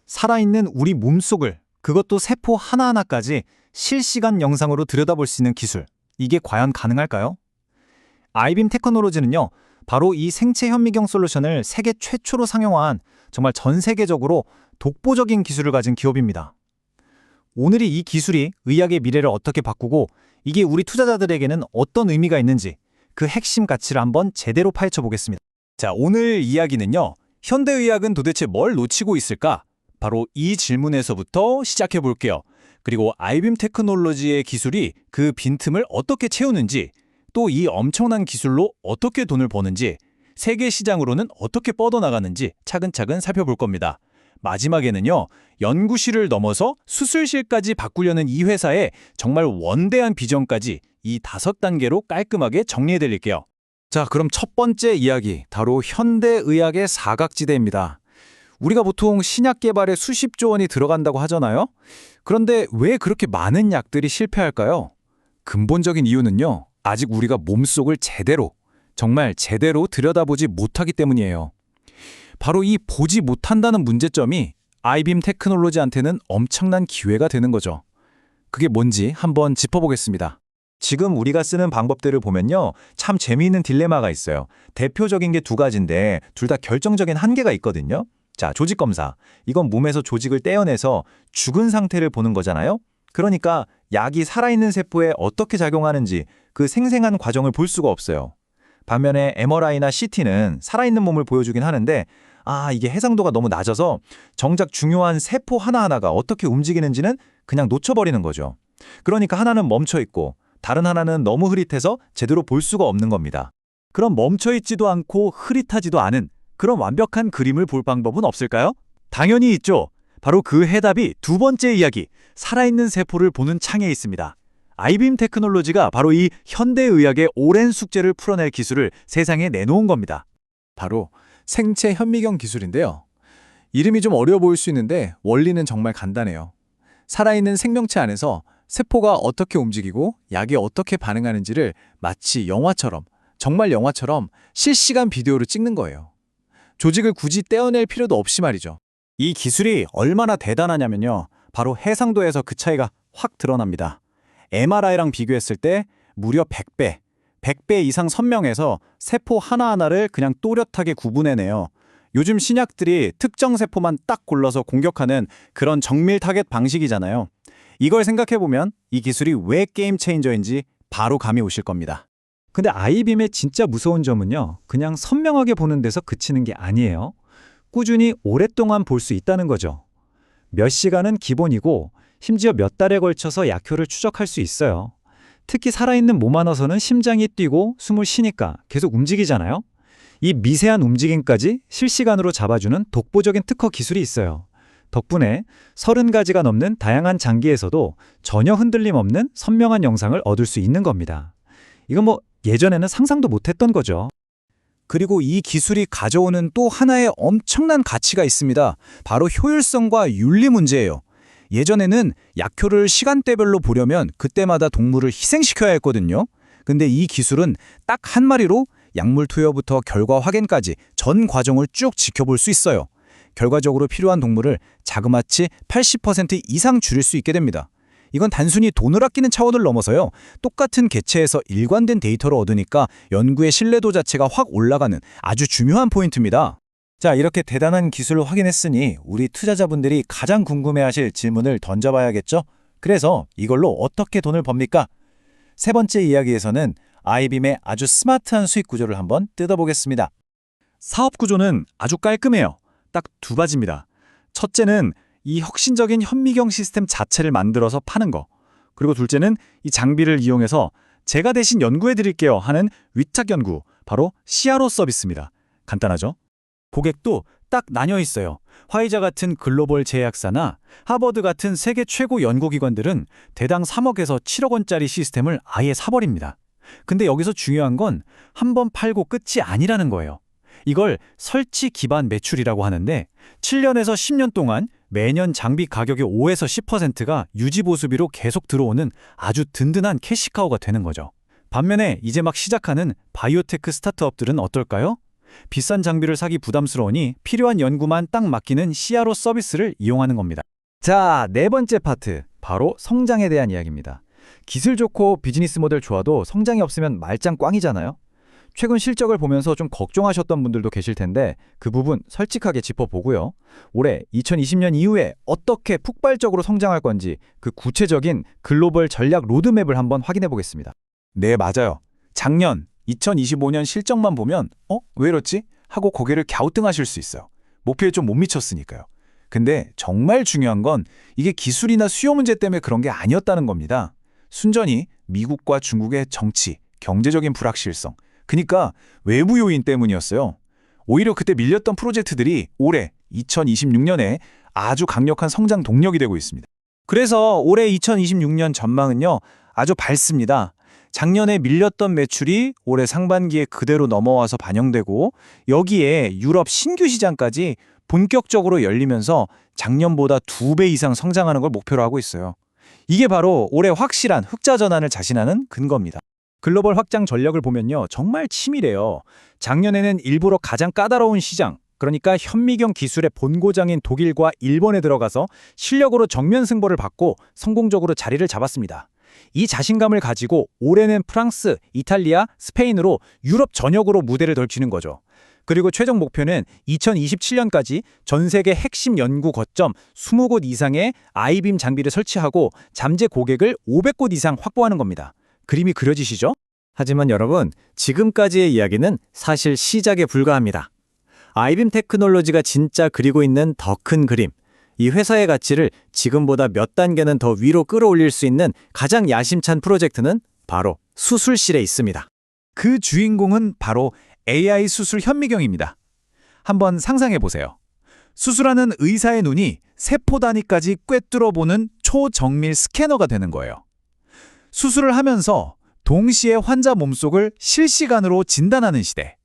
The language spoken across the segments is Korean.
살아있는 우리 몸속을, 그것도 세포 하나하나까지 실시간 영상으로 들여다볼 수 있는 기술. 이게 과연 가능할까요? 아이빔 테크놀로지는요, 바로 이 생체 현미경 솔루션을 세계 최초로 상용화한 정말 전 세계적으로 독보적인 기술을 가진 기업입니다. 오늘이 이 기술이 의학의 미래를 어떻게 바꾸고 이게 우리 투자자들에게는 어떤 의미가 있는지 그 핵심 가치를 한번 제대로 파헤쳐 보겠습니다. 자, 오늘 이야기는요, 현대의학은 도대체 뭘 놓치고 있을까? 바로 이 질문에서부터 시작해 볼게요. 그리고 아이빔 테크놀로지의 기술이 그 빈틈을 어떻게 채우는지, 또 이 엄청난 기술로 어떻게 돈을 버는지, 세계 시장으로는 어떻게 뻗어나가는지 차근차근 살펴볼 겁니다. 마지막에는요, 연구실을 넘어서 수술실까지 바꾸려는 이 회사의 정말 원대한 비전까지 이 5단계로 깔끔하게 정리해 드릴게요. 자, 그럼 첫 번째 이야기, 바로 현대의학의 사각지대입니다. 우리가 보통 신약 개발에 수십조 원이 들어간다고 하잖아요. 그런데 왜 그렇게 많은 약들이 실패할까요? 근본적인 이유는요, 아직 우리가 몸속을 정말 제대로 들여다보지 못하기 때문이에요. 바로 이 보지 못한다는 문제점이 아이빔 테크놀로지한테는 엄청난 기회가 되는 거죠. 그게 뭔지 한번 짚어보겠습니다. 지금 우리가 쓰는 방법들을 보면요, 참 재미있는 딜레마가 있어요. 대표적인 게 2가지인데 둘 다 결정적인 한계가 있거든요. 자, 조직 검사. 이건 몸에서 조직을 떼어내서 죽은 상태를 보는 거잖아요. 그러니까 약이 살아있는 세포에 어떻게 작용하는지 그 생생한 과정을 볼 수가 없어요. 반면에 MRI나 CT는 살아있는 몸을 보여주긴 하는데 이게 해상도가 너무 낮아서 정작 중요한 세포 하나하나가 어떻게 움직이는지는 그냥 놓쳐버리는 거죠. 그러니까 하나는 멈춰있고 다른 하나는 너무 흐릿해서 제대로 볼 수가 없는 겁니다. 그럼 멈춰있지도 않고 흐릿하지도 않은 그런 완벽한 그림을 볼 방법은 없을까요? 당연히 있죠. 바로 그 해답이 2번째 이야기, 살아있는 세포를 보는 창에 있습니다. 아이빔 테크놀로지가 바로 이 현대의학의 오랜 숙제를 풀어낼 기술을 세상에 내놓은 겁니다. 바로 생체 현미경 기술인데요. 이름이 좀 어려워 보일 수 있는데 원리는 정말 간단해요. 살아있는 생명체 안에서 세포가 어떻게 움직이고 약이 어떻게 반응하는지를 마치 영화처럼, 정말 영화처럼 실시간 비디오로 찍는 거예요. 조직을 굳이 떼어낼 필요도 없이 말이죠. 이 기술이 얼마나 대단하냐면요, 바로 해상도에서 그 차이가 확 드러납니다. MRI랑 비교했을 때 무려 100배 이상 선명해서 세포 하나하나를 그냥 또렷하게 구분해내요. 요즘 신약들이 특정 세포만 딱 골라서 공격하는 그런 정밀 타겟 방식이잖아요. 이걸 생각해보면 이 기술이 왜 게임 체인저인지 바로 감이 오실 겁니다. 근데 아이빔의 진짜 무서운 점은요, 그냥 선명하게 보는 데서 그치는 게 아니에요. 꾸준히 오랫동안 볼 수 있다는 거죠. 몇 시간은 기본이고 심지어 몇 달에 걸쳐서 약효를 추적할 수 있어요. 특히 살아있는 몸 안에서는 심장이 뛰고 숨을 쉬니까 계속 움직이잖아요. 이 미세한 움직임까지 실시간으로 잡아주는 독보적인 특허 기술이 있어요. 덕분에 30가지가 넘는 다양한 장기에서도 전혀 흔들림 없는 선명한 영상을 얻을 수 있는 겁니다. 이건 예전에는 상상도 못했던 거죠. 그리고 이 기술이 가져오는 또 하나의 엄청난 가치가 있습니다. 바로 효율성과 윤리 문제예요. 예전에는 약효를 시간대별로 보려면 그때마다 동물을 희생시켜야 했거든요. 근데 이 기술은 딱 한 마리로 약물 투여부터 결과 확인까지 전 과정을 쭉 지켜볼 수 있어요. 결과적으로 필요한 동물을 자그마치 80% 이상 줄일 수 있게 됩니다. 이건 단순히 돈을 아끼는 차원을 넘어서요, 똑같은 개체에서 일관된 데이터를 얻으니까 연구의 신뢰도 자체가 확 올라가는 아주 중요한 포인트입니다. 자, 이렇게 대단한 기술을 확인했으니 우리 투자자분들이 가장 궁금해하실 질문을 던져봐야겠죠? 그래서 이걸로 어떻게 돈을 법니까? 3번째 이야기에서는 아이빔의 아주 스마트한 수익 구조를 한번 뜯어보겠습니다. 사업 구조는 아주 깔끔해요. 딱 2가지입니다. 첫째는 이 혁신적인 현미경 시스템 자체를 만들어서 파는 거. 그리고 둘째는 이 장비를 이용해서 제가 대신 연구해 드릴게요 하는 위탁 연구, 바로 CRO 서비스입니다. 간단하죠? 고객도 딱 나뉘어 있어요. 화이자 같은 글로벌 제약사나 하버드 같은 세계 최고 연구기관들은 대당 3억에서 7억 원짜리 시스템을 아예 사버립니다. 근데 여기서 중요한 건 한 번 팔고 끝이 아니라는 거예요. 이걸 설치 기반 매출이라고 하는데 7년에서 10년 동안 매년 장비 가격의 5에서 10%가 유지보수비로 계속 들어오는 아주 든든한 캐시카우가 되는 거죠. 반면에 이제 막 시작하는 바이오테크 스타트업들은 어떨까요? 비싼 장비를 사기 부담스러우니 필요한 연구만 딱 맡기는 CRO 서비스를 이용하는 겁니다. 자, 네 번째 파트, 바로 성장에 대한 이야기입니다. 기술 좋고 비즈니스 모델 좋아도 성장이 없으면 말짱 꽝이잖아요. 최근 실적을 보면서 좀 걱정하셨던 분들도 계실 텐데 그 부분 솔직하게 짚어보고요. 올해 2020년 이후에 어떻게 폭발적으로 성장할 건지 그 구체적인 글로벌 전략 로드맵을 한번 확인해 보겠습니다. 네, 맞아요. 작년 2025년 실적만 보면 왜 이렇지? 하고 고개를 갸우뚱하실 수 있어요. 목표에 좀 못 미쳤으니까요. 근데 정말 중요한 건 이게 기술이나 수요 문제 때문에 그런 게 아니었다는 겁니다. 순전히 미국과 중국의 정치, 경제적인 불확실성, 그러니까 외부 요인 때문이었어요. 오히려 그때 밀렸던 프로젝트들이 올해 2026년에 아주 강력한 성장 동력이 되고 있습니다. 그래서 올해 2026년 전망은요, 아주 밝습니다. 작년에 밀렸던 매출이 올해 상반기에 그대로 넘어와서 반영되고 여기에 유럽 신규 시장까지 본격적으로 열리면서 작년보다 2배 이상 성장하는 걸 목표로 하고 있어요. 이게 바로 올해 확실한 흑자 전환을 자신하는 근거입니다. 글로벌 확장 전략을 보면요, 정말 치밀해요. 작년에는 일부러 가장 까다로운 시장, 그러니까 현미경 기술의 본고장인 독일과 일본에 들어가서 실력으로 정면 승부를 받고 성공적으로 자리를 잡았습니다. 이 자신감을 가지고 올해는 프랑스, 이탈리아, 스페인으로 유럽 전역으로 무대를 덜치는 거죠. 그리고 최종 목표는 2027년까지 전 세계 핵심 연구 거점 20곳 이상의 아이빔 장비를 설치하고 잠재 고객을 500곳 이상 확보하는 겁니다. 그림이 그려지시죠? 하지만 여러분, 지금까지의 이야기는 사실 시작에 불과합니다. 아이빔 테크놀로지가 진짜 그리고 있는 더 큰 그림, 이 회사의 가치를 지금보다 몇 단계는 더 위로 끌어올릴 수 있는 가장 야심찬 프로젝트는 바로 수술실에 있습니다. 그 주인공은 바로 AI 수술 현미경입니다. 한번 상상해 보세요. 수술하는 의사의 눈이 세포 단위까지 꿰뚫어 보는 초정밀 스캐너가 되는 거예요. 수술을 하면서 동시에 환자 몸속을 실시간으로 진단하는 시대.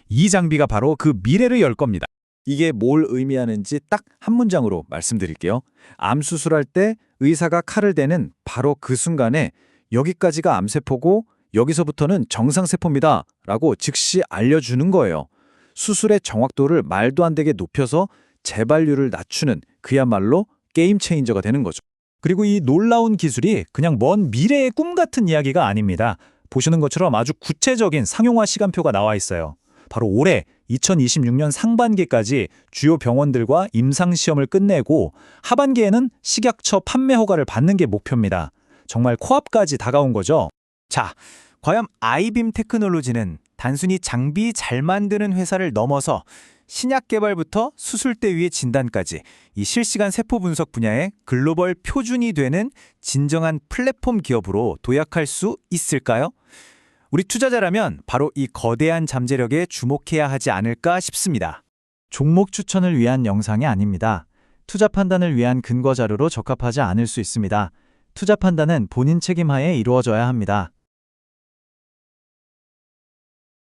이 장비가 바로 그 미래를 열 겁니다. 이게 뭘 의미하는지 딱 한 문장으로 말씀드릴게요. 암 수술할 때 의사가 칼을 대는 바로 그 순간에 여기까지가 암세포고 여기서부터는 정상세포입니다 라고 즉시 알려주는 거예요. 수술의 정확도를 말도 안 되게 높여서 재발률을 낮추는 그야말로 게임 체인저가 되는 거죠. 그리고 이 놀라운 기술이 그냥 먼 미래의 꿈 같은 이야기가 아닙니다. 보시는 것처럼 아주 구체적인 상용화 시간표가 나와 있어요. 바로 올해 2026년 상반기까지 주요 병원들과 임상시험을 끝내고 하반기에는 식약처 판매 허가를 받는 게 목표입니다. 정말 코앞까지 다가온 거죠. 자, 과연 아이빔 테크놀로지는 단순히 장비 잘 만드는 회사를 넘어서 신약 개발부터 수술대 위의 진단까지 이 실시간 세포 분석 분야의 글로벌 표준이 되는 진정한 플랫폼 기업으로 도약할 수 있을까요? 우리 투자자라면 바로 이 거대한 잠재력에 주목해야 하지 않을까 싶습니다. 종목 추천을 위한 영상이 아닙니다. 투자 판단을 위한 근거 자료로 적합하지 않을 수 있습니다. 투자 판단은 본인 책임하에 이루어져야 합니다.